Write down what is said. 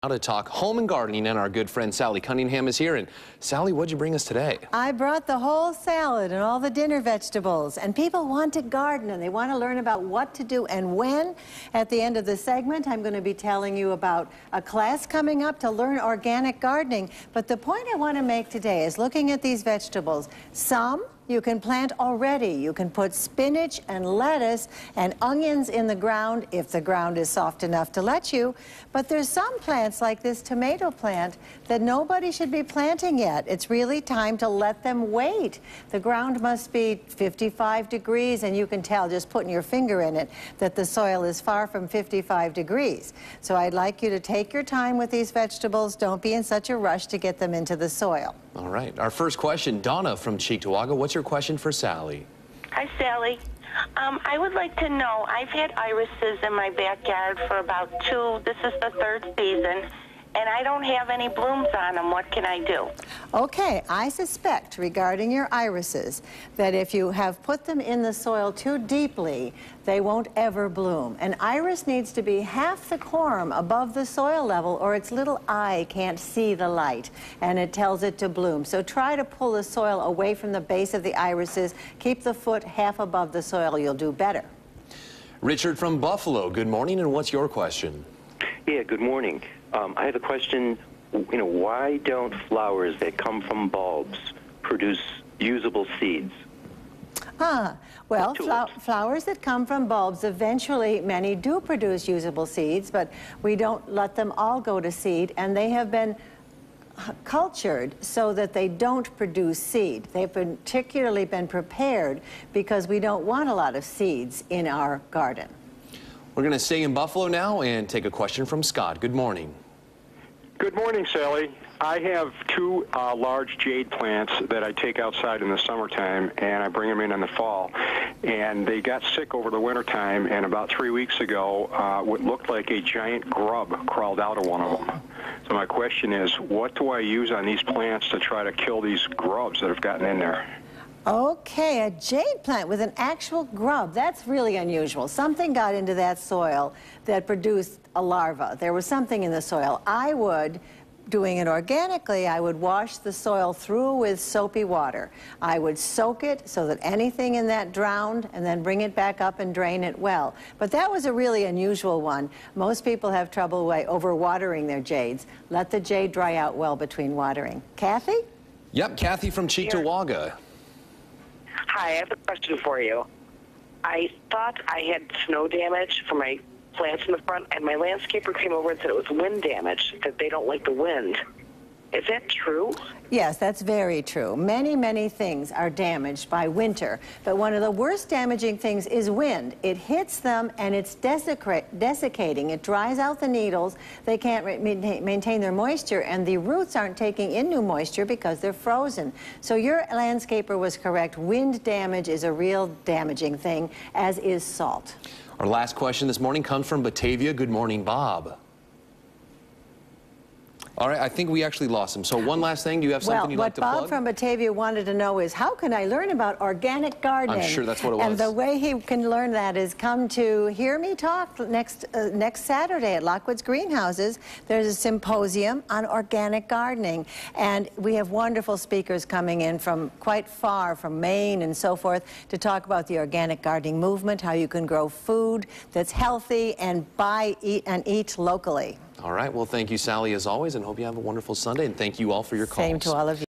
Now to talk home and gardening, and our good friend Sally Cunningham is here. And Sally, what'd you bring us today? I brought the whole salad and all the dinner vegetables, and people want to garden and they want to learn about what to do and when. At the end of the segment, I'm going to be telling you about a class coming up to learn organic gardening. But the point I want to make today is looking at these vegetables. Some you can plant already. You can put spinach and lettuce and onions in the ground if the ground is soft enough to let you. But there's some plants like this tomato plant that nobody should be planting yet. It's really time to let them wait. The ground must be 55 degrees, and you can tell just putting your finger in it that the soil is far from 55 degrees. So I'd like you to take your time with these vegetables. Don't be in such a rush to get them into the soil. All right. Our first question, Donna from Cheektowaga. What's your question for Sally? Hi, Sally. I would like to know, I've had irises in my backyard for about this is the third season, and I don't have any blooms on them. What can I do? Okay, I suspect regarding your irises that if you have put them in the soil too deeply, they won't ever bloom. An iris needs to be half the corm above the soil level, or its little eye can't see the light, and it tells it to bloom. So try to pull the soil away from the base of the irises. Keep the foot half above the soil. You'll do better. Richard from Buffalo, good morning, and what's your question? Yeah, good morning. I have a question. Why don't flowers that come from bulbs produce usable seeds? Well, flowers that come from bulbs, eventually many do produce usable seeds, but we don't let them all go to seed, and they have been cultured so that they don't produce seed. They've particularly been prepared because we don't want a lot of seeds in our garden. We're going to stay in Buffalo now and take a question from Scott. Good morning. Good morning, Sally. I have two large jade plants that I take outside in the summertime, and I bring them in the fall. And they got sick over the wintertime, and about 3 weeks ago, what looked like a giant grub crawled out of one of them. So my question is, what do I use on these plants to try to kill these grubs that have gotten in there? Okay, a jade plant with an actual grub. That's really unusual. Something got into that soil that produced a larva. There was something in the soil. Doing it organically, I would wash the soil through with soapy water. I would soak it so that anything in that drowned, and then bring it back up and drain it well. But that was a really unusual one. Most people have trouble overwatering their jades. Let the jade dry out well between watering. Kathy? Yep, Kathy from Cheektowaga. Hi, I have a question for you. I thought I had snow damage for my plants in the front, and my landscaper came over and said it was wind damage, that they don't like the wind. Is that true? Yes, that's very true. Many, many things are damaged by winter, but one of the worst damaging things is wind. It hits them and it's desiccating. It dries out the needles. They can't maintain their moisture, and the roots aren't taking in new moisture because they're frozen. So your landscaper was correct. Wind damage is a real damaging thing, as is salt. Our last question this morning comes from Batavia. Good morning, Bob. All right, I think we actually lost him. So one last thing, do you have something you'd like to plug? What Bob from Batavia wanted to know is, how can I learn about organic gardening? I'm sure that's what it was. And the way he can learn that is come to Hear Me Talk next Saturday at Lockwood's Greenhouses. There's a symposium on organic gardening, and we have wonderful speakers coming in from quite far, from Maine and so forth, to talk about the organic gardening movement, how you can grow food that's healthy and eat locally. All right, well, thank you, Sally, as always, and hope you have a wonderful Sunday, and thank you all for your calls. Same to all of you.